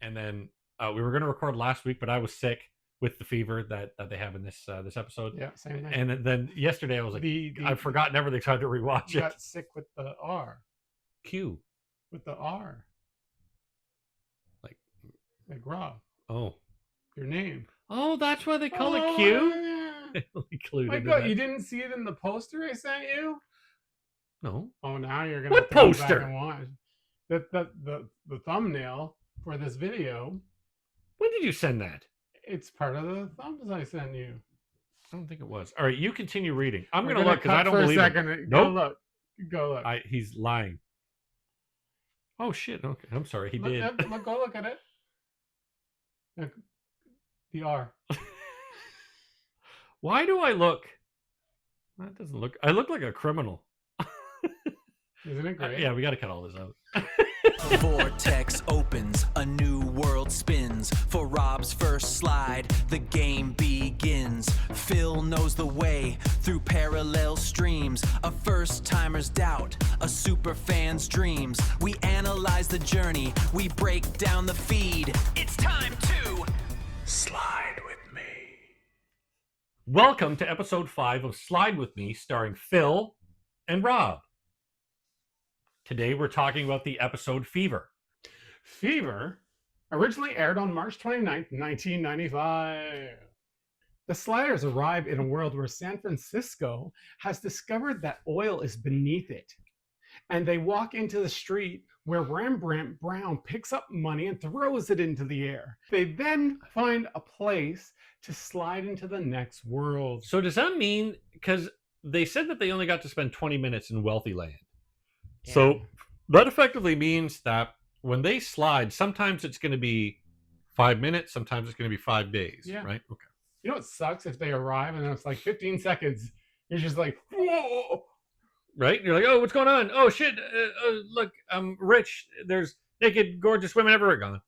and then we were going to record last week, but I was sick with the fever that they have in this episode. Yeah, same thing. And then yesterday I was like, I've forgotten everything, so I had to rewatch You it. got sick with the R. Q. With the R. Like Rob. Oh. Your name. Oh, that's why they call it Q? Yeah. My God, you didn't see it in the poster I sent you? No. Oh, now you're gonna what have to poster? Go back and watch. The thumbnail for this video. When did you send that? It's part of the thumbs I sent you. I don't think it was. All right, you continue reading. I'm gonna look because I don't believe it. Nope. Go look. Go look. He's lying. Oh shit! Okay, I'm sorry. He did. Go look at it. Look, the R. Why do I look? That doesn't look. I look like a criminal. Isn't it great? Yeah, we got to cut all this out. A vortex opens, a new world spins. For Rob's first slide, the game begins. Phil knows the way through parallel streams. A first-timer's doubt, a super fan's dreams. We analyze the journey, we break down the feed. It's time to slide with me. Welcome to episode 5 of Slide With Me, starring Phil and Rob. Today we're talking about the episode Fever. Fever originally aired on March 29th, 1995. The Sliders arrive in a world where San Francisco has discovered that oil is beneath it. And they walk into the street where Rembrandt Brown picks up money and throws it into the air. They then find a place to slide into the next world. So does that mean, because they said that they only got to spend 20 minutes in Wealthy Land. Yeah. So that effectively means that when they slide, sometimes it's going to be 5 minutes, sometimes it's going to be 5 days, right? Okay. You know what sucks if they arrive and it's like 15 seconds. You're just like, whoa! Right? You're like, oh, what's going on? Oh, shit. Look, I'm rich. There's naked, gorgeous women everywhere gone.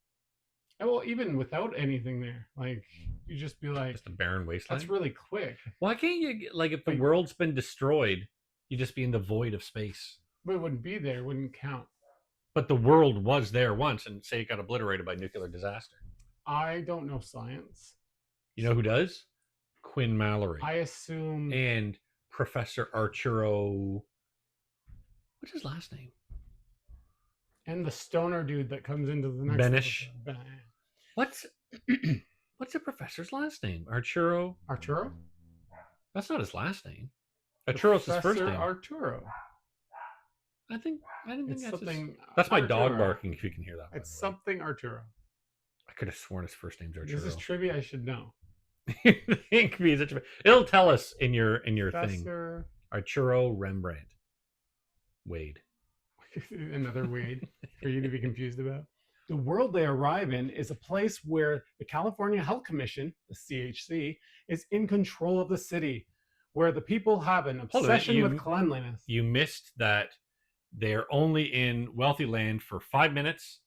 Well, even without anything there, like, you just be like... Just a barren wasteland? That's really quick. Why can't you, like, if the world's been destroyed, you just be in the void of space? But it wouldn't be there. It wouldn't count. But the world was there once, and say it got obliterated by nuclear disaster. I don't know science. You know who does? Quinn Mallory. I assume... And Professor Arturo... What's his last name? And the stoner dude that comes into the next... Benish. What's the professor's last name? Arturo? Arturo? That's not his last name. Arturo's his first name. Arturo. I didn't think that's something. That's my dog barking. If you can hear that. It's something Arturo. I could have sworn his first name's Arturo. This is trivia. I should know. It'll tell us in your Professor... thing. Arturo Rembrandt. Wade. Another Wade for you to be confused about. The world they arrive in is a place where the California Health Commission, the CHC, is in control of the city, where the people have an obsession with cleanliness. You missed that. They're only in Wealthy Land for 5 minutes,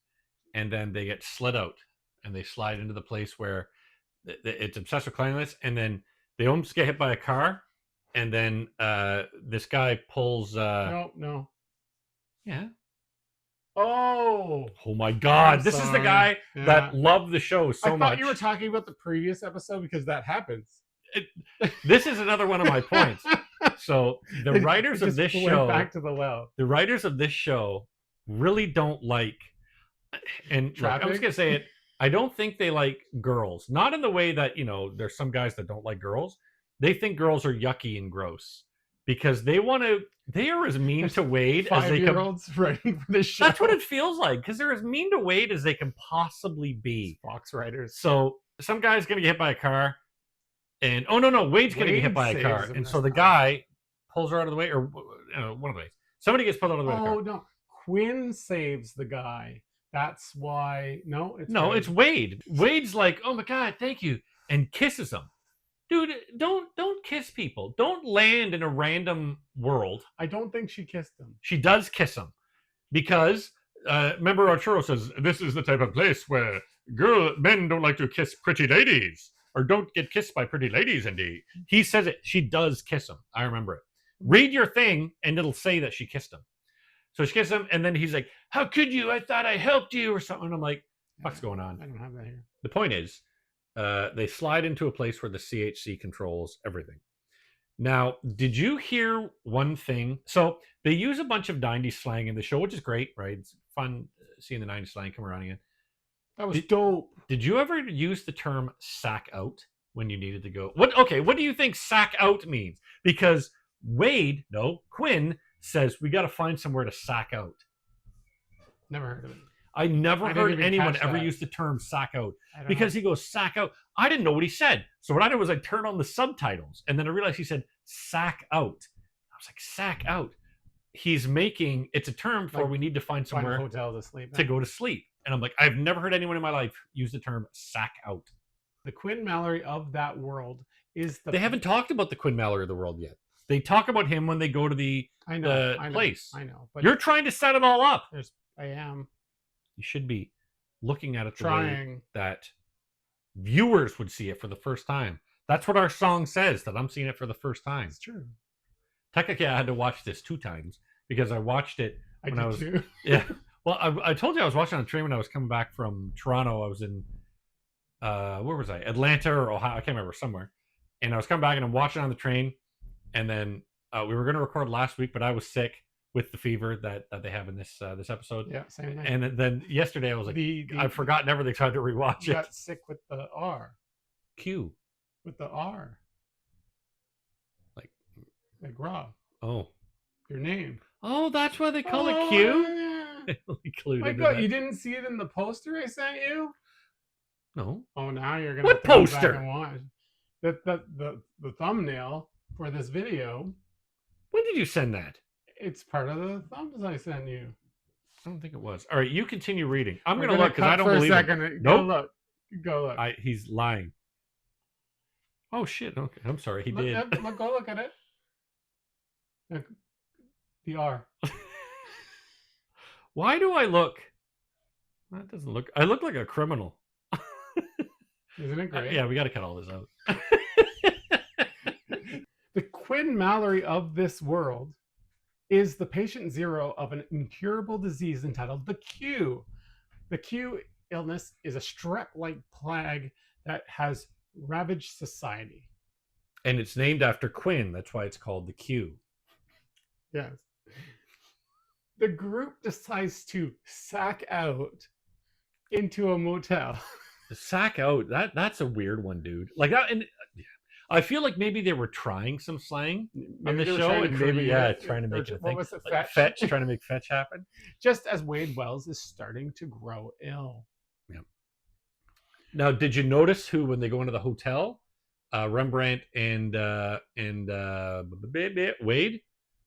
and then they get slid out, and they slide into the place where it's obsessed with cleanliness, and then they almost get hit by a car, and then this guy pulls... No. Yeah. Oh my God. This is the guy that loved the show so much. I thought you were talking about the previous episode because that happens. This is another one of my points. So the writers of this show, back to the well. The writers of this show really don't like, and look, I'm just gonna say it. I don't think they like girls. Not in the way that there's some guys that don't like girls. They think girls are yucky and gross because they want to. They are as mean to Wade as they can. 5-year-olds writing for this show. That's what it feels like because they're as mean to Wade as they can possibly be. Fox writers. So some guy's gonna get hit by a car. And Wade's going to get hit by a car, and so the guy pulls her out of the way, or one of the ways. Somebody gets pulled out of the way. Oh no, Quinn saves the guy. That's why. It's Wade. Wade's like, oh my God, thank you, and kisses him. Dude, don't kiss people. Don't land in a random world. I don't think she kissed him. She does kiss him because remember Arturo says this is the type of place where men don't like to kiss pretty ladies. Or don't get kissed by pretty ladies, indeed. He says it. She does kiss him. I remember it. Read your thing, and it'll say that she kissed him. So she kissed him, and then he's like, how could you? I thought I helped you, or something. And I'm like, What's going on? I don't have that here. The point is, they slide into a place where the CHC controls everything. Now, did you hear one thing? So they use a bunch of 90s slang in the show, which is great, right? It's fun seeing the 90s slang come around again. That was dope. Did you ever use the term sack out when you needed to go? What do you think sack out means? Because Quinn says we got to find somewhere to sack out. Never heard of it. I never heard anyone ever use the term sack out because he goes sack out. I didn't know what he said. So what I did was I turned on the subtitles and then I realized he said sack out. I was like, sack out. It's a term for we need to find somewhere hotel to sleep to go to sleep. And I'm like, I've never heard anyone in my life use the term sack out. The Quinn Mallory of that world is They haven't talked about the Quinn Mallory of the world yet. They talk about him when they go to the place. I know. But you're trying to set it all up. I am. You should be looking at it the trying way that viewers would see it for the first time. That's what our song says, that I'm seeing it for the first time. It's true. Technically, I had to watch this 2 times because I watched it when I was too. Yeah. Well, I told you I was watching on the train when I was coming back from Toronto. I was in where was I? Atlanta or Ohio? I can't remember, somewhere. And I was coming back and I'm watching on the train. And then we were going to record last week, but I was sick with the fever that they have in this episode. Yeah, same thing. And then yesterday I was like, I've forgotten everything, so I had to rewatch it. You got sick with the R. Q. With the R. Like Rob. Oh. Your name. Oh, that's why they call it Q? Yeah. My God, you didn't see it in the poster I sent you? No. Oh, now you're gonna what have to poster? Go back and watch. The thumbnail for this video. When did you send that? It's part of the thumbs I sent you. I don't think it was. All right, you continue reading. I'm gonna look because I don't believe it. Nope. Go look. He's lying. Oh shit! Okay, I'm sorry. He did. Go look at it. Look, the R. Why do I look? That doesn't look. I look like a criminal. Isn't it great? Yeah, we got to cut all this out. The Quinn Mallory of this world is the patient zero of an incurable disease entitled the Q. The Q illness is a strep-like plague that has ravaged society. And it's named after Quinn. That's why it's called the Q. Yes. The group decides to sack out into a motel. Sack out. That's a weird one, dude. Like that, and I feel like maybe they were trying some slang on the show, and maybe trying to make it a thing. Was it like fetch? Trying to make fetch happen. Just as Wade Wells is starting to grow ill. Yeah. Now, did you notice who, when they go into the hotel, Rembrandt and Wade,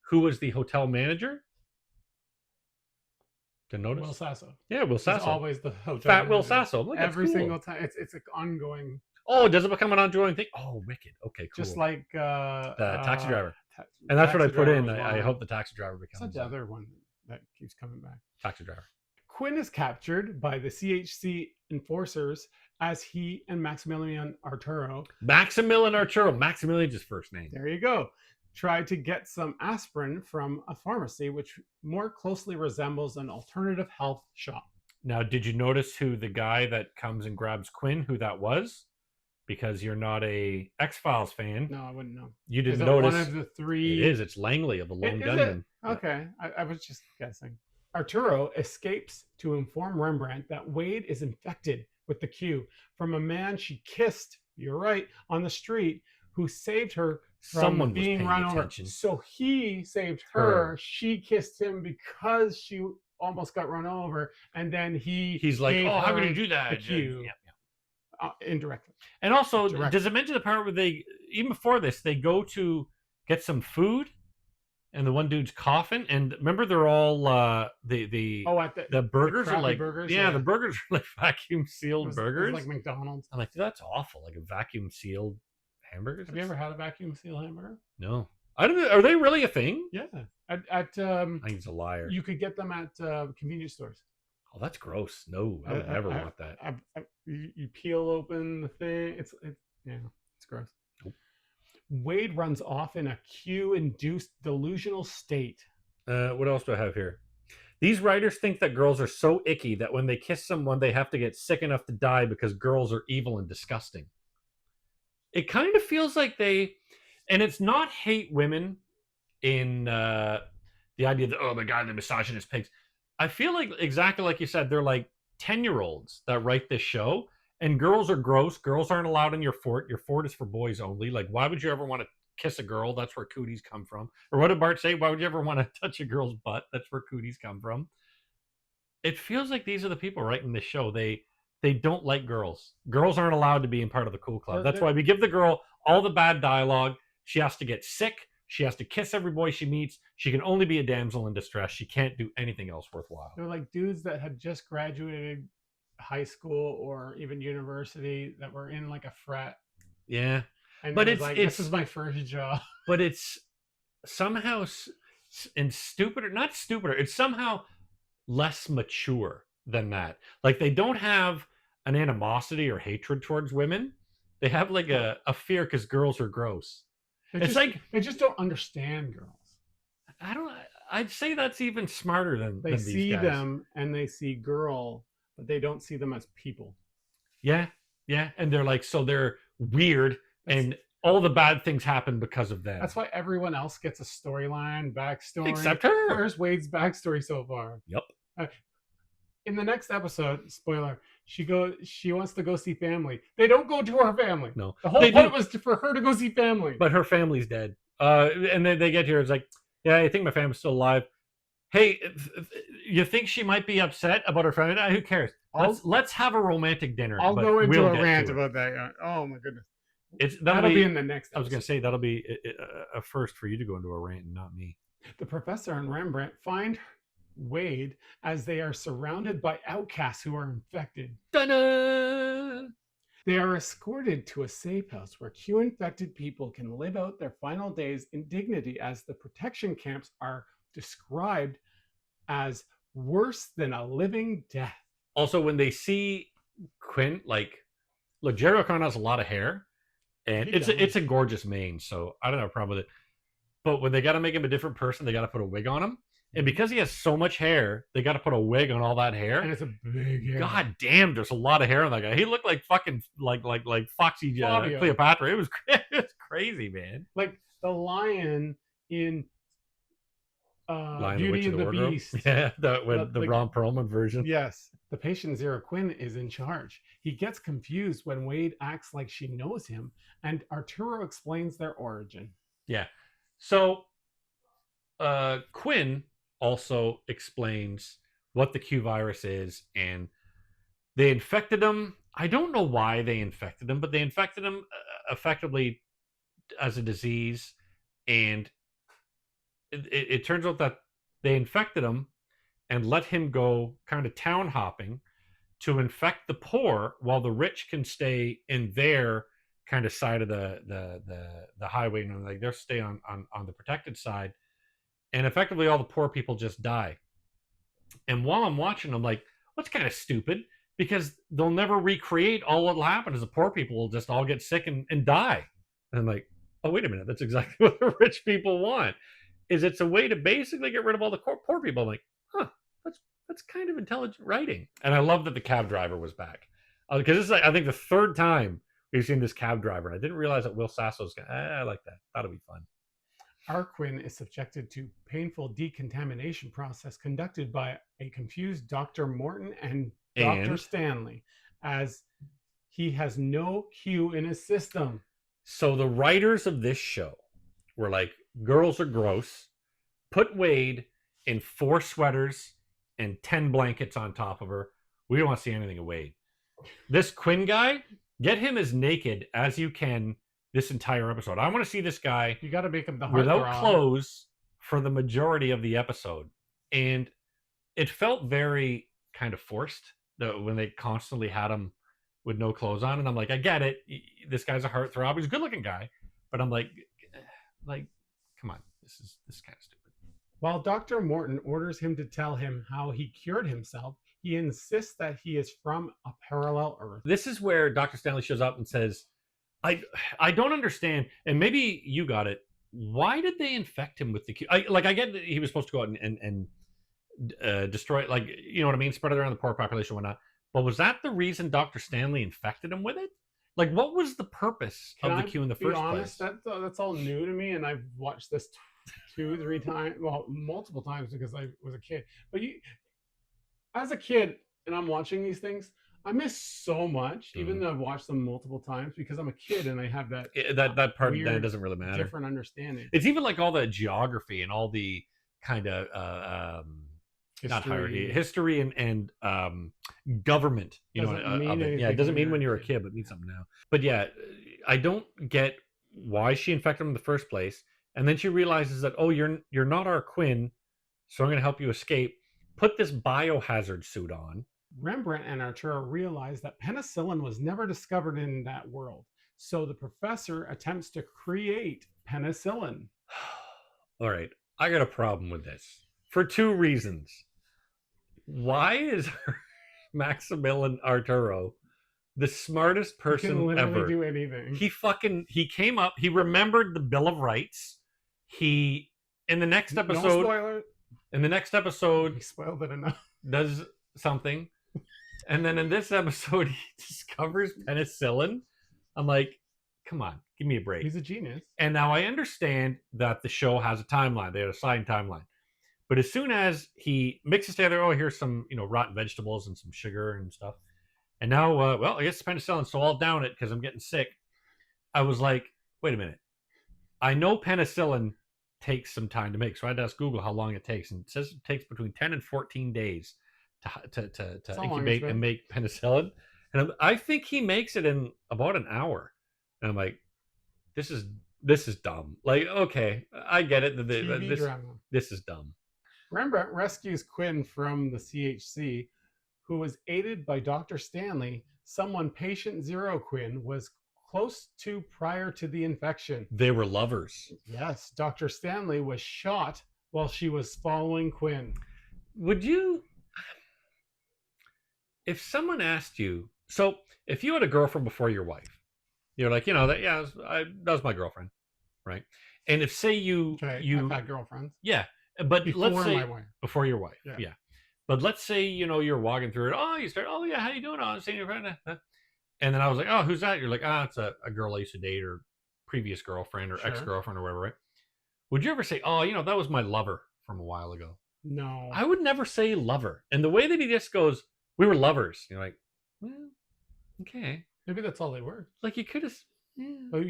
who was the hotel manager? Did you notice? Will Sasso. Yeah, Will Sasso. He's always the hotel Fat manager. Will Sasso. Look, every cool. single time. It's an ongoing. Oh, does it become an ongoing thing? Oh, wicked. Okay, cool. Just like the taxi driver. And that's what I put in. I hope the taxi driver becomes. What's the other one that keeps coming back? Taxi driver. Quinn is captured by the CHC enforcers as he and Maximilian Arturo. Maximilian's his first name. There you go. Tried to get some aspirin from a pharmacy, which more closely resembles an alternative health shop. Now, did you notice who the guy that comes and grabs Quinn, who that was? Because you're not a X-Files fan. No, I wouldn't know. You didn't notice. One of the three. It is. It's Langley of the Lone Gunman. Okay, I was just guessing. Arturo escapes to inform Rembrandt that Wade is infected with the Q from a man she kissed, you're right, on the street, who saved her from being run over. So he saved her. She kissed him because she almost got run over, and then he's like, "Oh, how could you do that?" The Q. Indirectly. And also, does it mention the part where they, even before this, they go to get some food, and the one dude's coughing, and remember they're all the burgers are like burgers, the burgers are like vacuum sealed burgers, like McDonald's. I'm like, that's awful, like a vacuum sealed hamburger. Have you ever had a vacuum sealed hamburger? No, I don't know. Are they really a thing? Yeah, I think he's a liar. You could get them at convenience stores. Oh, that's gross. No, I would never want that. You peel open the thing. It's gross. Nope. Wade runs off in a Q-induced delusional state. What else do I have here? These writers think that girls are so icky that when they kiss someone, they have to get sick enough to die because girls are evil and disgusting. It kind of feels like and it's not hate women in the idea that, oh my God, the misogynist pigs. I feel like exactly like you said, they're like 10-year-olds that write this show, and girls are gross. Girls aren't allowed in your fort. Your fort is for boys only. Like, why would you ever want to kiss a girl? That's where cooties come from. Or what did Bart say? Why would you ever want to touch a girl's butt? That's where cooties come from. It feels like these are the people writing this show. They don't like girls. Girls aren't allowed to be in part of the cool club. That's why we give the girl all the bad dialogue. She has to get sick. She has to kiss every boy she meets. She can only be a damsel in distress. She can't do anything else worthwhile. They're like dudes that had just graduated high school or even university that were in like a frat. Yeah. And but it's like, this is my first job. But it's somehow stupider. Not stupider. It's somehow less mature than that. Like, they don't have an animosity or hatred towards women. They have like a fear because girls are gross. They just don't understand girls. I'd say that's even smarter than they these see guys. them and they see girl, but they don't see them as people. Yeah. And they're like, so they're weird and all the bad things happen because of them. That's why everyone else gets a storyline, backstory. Except her. Where's Wade's backstory so far? Yep. In the next episode, spoiler, she wants to go see family. They don't go to her family. No. The whole point was for her to go see family. But her family's dead. And then they get here, it's like, yeah, I think my family's still alive. Hey, you think she might be upset about her family? Who cares? Let's have a romantic dinner. I'll go into a rant about that. Oh my goodness. That'll be in the next episode. I was going to say, that'll be a first for you to go into a rant and not me. The professor and Rembrandt find Wade as they are surrounded by outcasts who are infected. Ta-da! They are escorted to a safe house where Q-infected people can live out their final days in dignity, as the protection camps are described as worse than a living death. Also, when they see Quinn, like, look, Jerry O'Connell has a lot of hair, and it's a gorgeous mane, so I don't have a problem with it. But when they got to make him a different person, they got to put a wig on him. And because he has so much hair, they got to put a wig on all that hair. And it's a big hair. God damn, there's a lot of hair on that guy. He looked like fucking like Foxy Cleopatra. It was crazy, man. Like the lion in Lion, Beauty and the Beast. Yeah, the Ron Perlman version. Yes. The patient Zero Quinn is in charge. He gets confused when Wade acts like she knows him, and Arturo explains their origin. Yeah. So Quinn also explains what the Q virus is, and they infected him. I don't know why they infected him, but they infected him effectively as a disease, and it turns out that they infected him and let him go kind of town hopping to infect the poor, while the rich can stay in their kind of side of the highway, and like they'll stay on the protected side. And effectively, all the poor people just die. And while I'm watching, I'm like, well, that's kind of stupid, because they'll never recreate all what will happen is the poor people will just all get sick and die. And I'm like, oh, wait a minute. That's exactly what the rich people want. It's a way to basically get rid of all the poor people. I'm like, huh, that's kind of intelligent writing. And I love that the cab driver was back. Because this is, I think, the third time we've seen this cab driver. I didn't realize that Will Sasso's I like that. That'll be fun. Arquin is subjected to painful decontamination process conducted by a confused Dr. Morton and Dr. Stanley, as he has no Q in his system. So the writers of this show were like, girls are gross. Put Wade in 4 sweaters and 10 blankets on top of her. We don't want to see anything of Wade. This Quinn guy, get him as naked as you can this entire episode. I want to see this guy. You got to make him the heart without clothes for the majority of the episode. And it felt very kind of forced when they constantly had him with no clothes on. And I'm like, I get it. This guy's a heartthrob. He's a good looking guy. But I'm like, come on. This is kind of stupid. While Dr. Morton orders him to tell him how he cured himself, he insists that he is from a parallel Earth. This is where Dr. Stanley shows up and says, I don't understand, and maybe you got it. Why did they infect him with the Q? I get that he was supposed to go out and destroy, like, you know what I mean, spread it around the poor population and whatnot. But was that the reason Dr. Stanley infected him with it? Like, what was the purpose of the Q in the first place? That's all new to me, and I've watched this 2-3 times, well, multiple times because I was a kid. But as a kid, and I'm watching these things, I miss so much, even though I've watched them multiple times, because I'm a kid and I have that that part weird, that doesn't really matter. Different understanding. It's even like all the geography and all the kind of not hierarchy, history and government. You know, it doesn't mean when you're a kid, but it means something now. But yeah, I don't get why she infected him in the first place, and then she realizes that, oh, you're not our Quinn, so I'm going to help you escape. Put this biohazard suit on. Rembrandt and Arturo realized that penicillin was never discovered in that world. So the professor attempts to create penicillin. All right. I got a problem with this for 2 reasons. Why is Maximilian Arturo the smartest person he can literally ever? Do anything. He came up, he remembered the Bill of Rights. In the next episode, no spoiler. In the next episode, he spoiled it enough. Does something. And then in this episode, he discovers penicillin. I'm like, come on, give me a break. He's a genius. And now I understand that the show has a timeline. They had a signed timeline. But as soon as he mixes together, oh, here's some, rotten vegetables and some sugar and stuff. And now, well, I guess it's penicillin, so I'll down it because I'm getting sick. I was like, wait a minute. I know penicillin takes some time to make. So I had to ask Google how long it takes. And it says it takes between 10 and 14 days to incubate and make penicillin. And I think he makes it in about an hour. And I'm like, this is dumb. Like, okay, I get it. This is dumb. Rembrandt rescues Quinn from the CHC, who was aided by Dr. Stanley, someone patient Zero Quinn was close to prior to the infection. They were lovers. Yes, Dr. Stanley was shot while she was following Quinn. Would you... If someone asked you, so if you had a girlfriend before your wife, you're like, that was my girlfriend, right? And if say I've had girlfriends, yeah, but before let's say my wife. Before your wife, yeah. But let's say you're walking through it. Oh, you start. Oh yeah, how you doing? Oh, I'm seeing your friend. And then I was like, oh, who's that? You're like, it's a girl I used to date or previous girlfriend or ex-girlfriend or whatever, right? Would you ever say, oh, that was my lover from a while ago? No, I would never say lover. And the way that he just goes, we were lovers. You're like, well, okay. Maybe that's all they were. Like you could have. Yeah. Oh,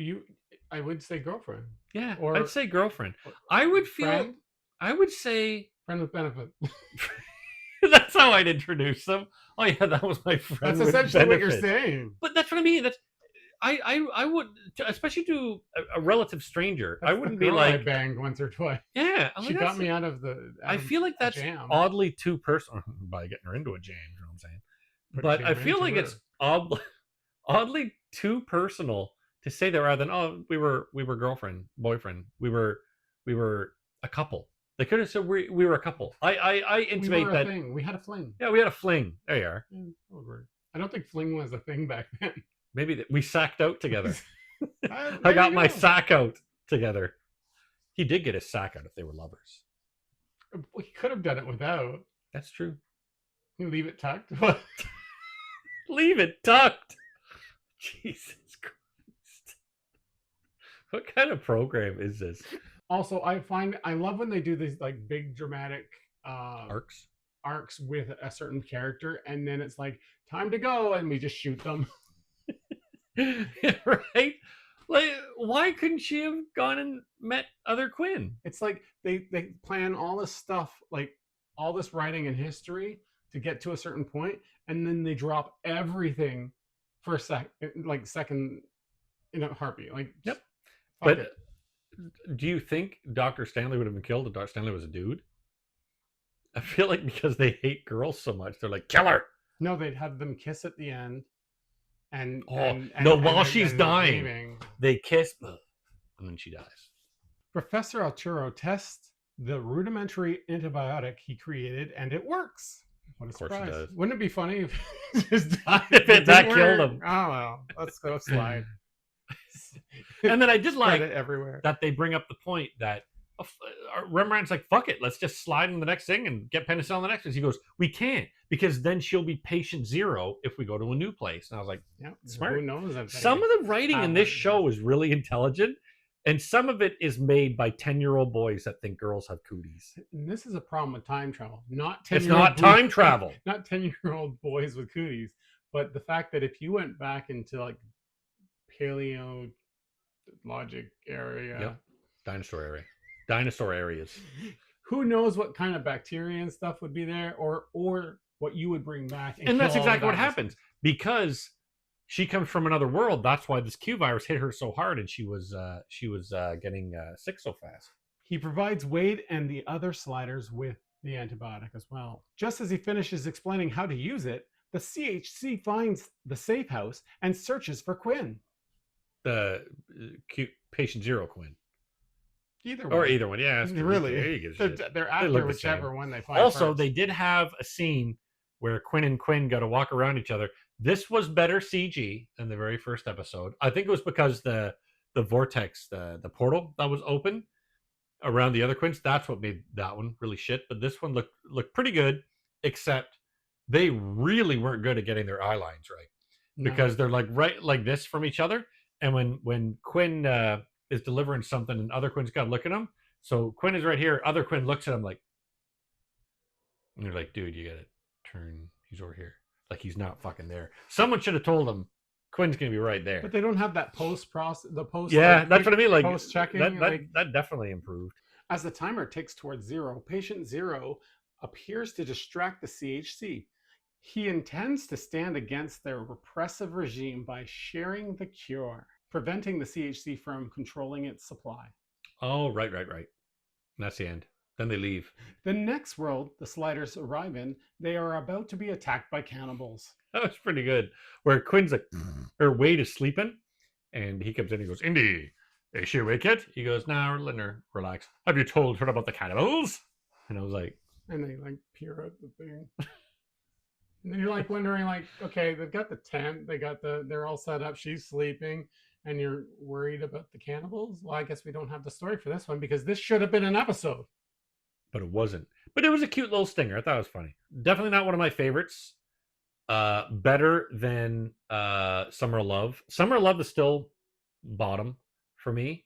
I would say girlfriend. Yeah, or I'd say girlfriend. I would feel. Friend? I would say friend with benefit. That's how I'd introduce them. Oh yeah, that was my friend. That's essentially what you're saying. But that's what I mean. That's I would, especially to a relative stranger. That's I wouldn't be like I banged once or twice. Yeah, she got me out of the. I feel like that's jam. Oddly too personal by getting her into a jam. You know what I'm saying? But I feel like it's oddly too personal to say that rather than we were girlfriend, boyfriend. We were a couple. They could have said we were a couple. I intimate that thing. We had a fling. Yeah, we had a fling. There you are. Yeah, I don't think fling was a thing back then. Maybe we sacked out together. I got my sack out together. He did get his sack out if they were lovers. We could have done it without. That's true. You leave it tucked. What? Leave it tucked. Jesus Christ. What kind of program is this? Also, I love when they do these like big dramatic arcs with a certain character, and then it's like time to go, and we just shoot them. Right? Like, why couldn't she have gone and met other Quinn? It's like they plan all this stuff, like all this writing and history to get to a certain point, and then they drop everything for a second in a heartbeat. Like, yep. But do you think Dr. Stanley would have been killed if Dr. Stanley was a dude? I feel like because they hate girls so much, they're like, kill her. No, they'd have them kiss at the end. While she's dying, they kiss, and then she dies. Professor Arturo tests the rudimentary antibiotic he created, and it works. What a surprise! It does. Wouldn't it be funny if it just died? If that killed him? Oh well, let's go slide. And then I did like it everywhere that they bring up the point that Rembrandt's like, fuck it, let's just slide in the next thing and get penicillin on the next one. He goes, we can't, because then she'll be patient 0 if we go to a new place. And I was like, Yeah, smart. Who knows? Some of the writing in this show is really intelligent, and some of it is made by 10-year-old boys that think girls have cooties. And this is a problem with time travel. Not 10. It's not time travel. Not 10-year-old boys with cooties, but the fact that if you went back into like paleontologic area, Yep. Dinosaur areas. Who knows what kind of bacteria and stuff would be there, or what you would bring back. And that's exactly what happens, because she comes from another world. That's why this Q virus hit her so hard, and she was getting sick so fast. He provides Wade and the other sliders with the antibiotic as well. Just as he finishes explaining how to use it, the CHC finds the safe house and searches for Quinn. The patient 0 Quinn. Either one, yeah. Really, they're after whichever one they find. Also, first. they did have a scene where Quinn and Quinn got to walk around each other. This was better CG than the very first episode. I think it was because the vortex, the portal that was open around the other Quinns, that's what made that one really shit. But this one looked pretty good, except they really weren't good at getting their eye lines right, because they're like right like this from each other. And when Quinn is delivering something and other Quinn's got to look at him, so Quinn is right here, other Quinn looks at him like, and you're like, dude, you gotta turn, he's over here, like he's not fucking there. Someone should have told him Quinn's gonna be right there. But they don't have that post process, Yeah, that's what I mean. Like post checking. That definitely improved. As the timer ticks towards 0, patient 0 appears to distract the CHC. He intends to stand against their repressive regime by sharing the cure, preventing the CHC from controlling its supply. Oh, right. And that's the end. Then they leave. The next world the sliders arrive in, they are about to be attacked by cannibals. That was pretty good. Where Quinn's like, or Wade is sleeping, and he comes in and he goes, Indy, is she awake yet? He goes, nah, we're letting her relax. Have you told her about the cannibals? And I was like... And they like peer out the thing. And then you're like wondering, like, okay, they've got the tent, they're all set up, she's sleeping, and you're worried about the cannibals? Well, I guess we don't have the story for this one, because this should have been an episode. But it wasn't. But it was a cute little stinger. I thought it was funny. Definitely not one of my favorites. Better than Summer of Love. Summer of Love is still bottom for me.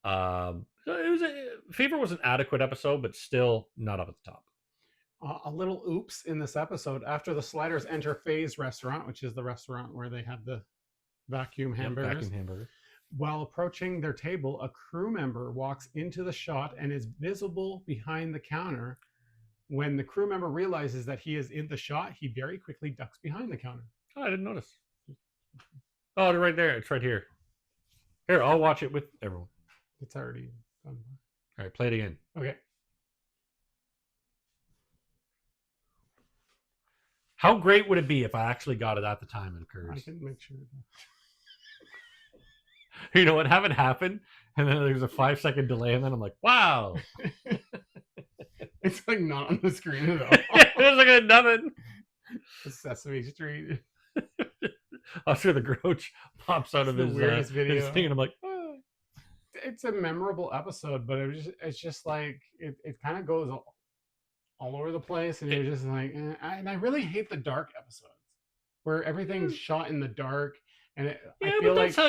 Fever was an adequate episode, but still not up at the top. A little oops in this episode. After the sliders enter Faye's restaurant, which is the restaurant where they have the vacuum hamburgers. While approaching their table, a crew member walks into the shot and is visible behind the counter. When the crew member realizes that he is in the shot, he very quickly ducks behind the counter. Oh, I didn't notice. Oh, they're right there. It's right here. Here, I'll watch it with everyone. It's already done. All right, play it again. Okay. How great would it be if I actually got it at the time it occurs? I can make sure. You know what? Have it happen, and then there's a 5-second delay, and then I'm like, wow. It's like not on the screen at all. It's like nothing. Sesame Street. I'm sure the Grouch pops out of his video. His thing, and I'm like, oh. It's a memorable episode, but it's just like it kind of goes all over the place, and you're just like, and I really hate the dark episodes where everything's shot in the dark, and I feel that's like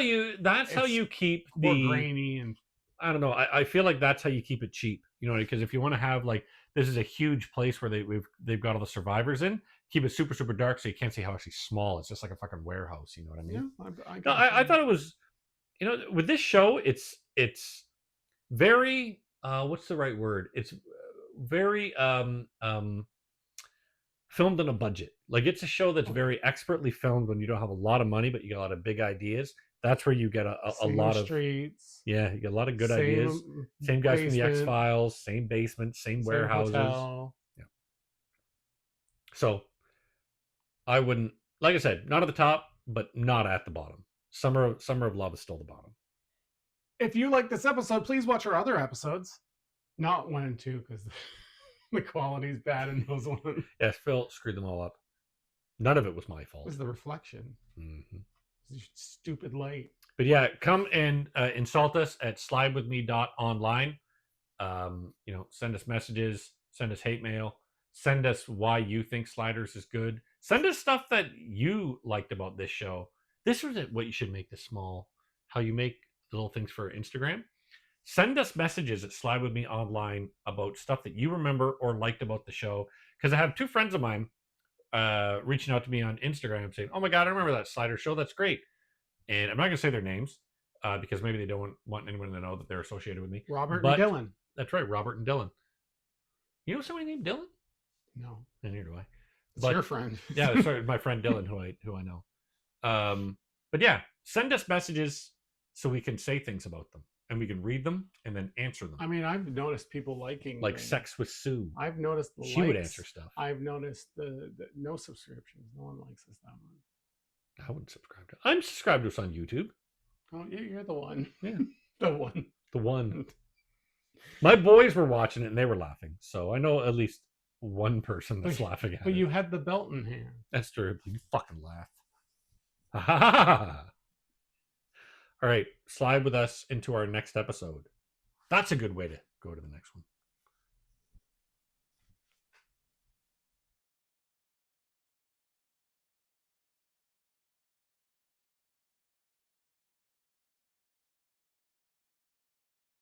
how you keep more the grainy, and I don't know. I feel like that's how you keep it cheap, you know, because if you want to have like this is a huge place where they've got all the survivors in, keep it super super dark so you can't see how actually small it's just like a fucking warehouse. You know what I mean? Yeah, I thought it was, you know, with this show it's very what's the right word? It's very filmed on a budget. Like it's a show that's very expertly filmed when you don't have a lot of money, but you got a lot of big ideas. That's where you get a lot of streets. Yeah, you get a lot of good ideas. Same guys from the X-Files, same basement, same warehouses. Hotel. Yeah. So I wouldn't, like I said, not at the top, but not at the bottom. Summer of Love is still the bottom. If you like this episode, please watch our other episodes. Not 1 and 2, because the quality's bad in those ones. Yes, Phil screwed them all up. None of it was my fault. It was the reflection. Mm-hmm. Stupid light. But yeah, come and insult us at slidewithme.online. Send us messages, send us hate mail, send us why you think Sliders is good. Send us stuff that you liked about this show. This was what you should make this small. How you make little things for Instagram. Send us messages at Slide With Me Online about stuff that you remember or liked about the show. Because I have 2 friends of mine reaching out to me on Instagram saying, "Oh my God, I remember that Slider show. That's great." And I'm not going to say their names because maybe they don't want anyone to know that they're associated with me. Robert and Dylan. That's right, Robert and Dylan. You know somebody named Dylan? No. And neither do I. It's your friend. Yeah, sorry, my friend Dylan, who I know. But yeah, send us messages so we can say things about them and we can read them and then answer them. I mean, I've noticed people liking like Sex with Sue. I've noticed the she would answer stuff. I've noticed the no subscriptions. No one likes us that much. I wouldn't subscribe to. I'm subscribed to us on YouTube. Oh, you're the one. Yeah, the one. The one. My boys were watching it and they were laughing, so I know at least one person that's laughing at it. But you had the belt in hand. That's true. You fucking laugh. Ha ha ha. All right, slide with us into our next episode. That's a good way to go to the next one.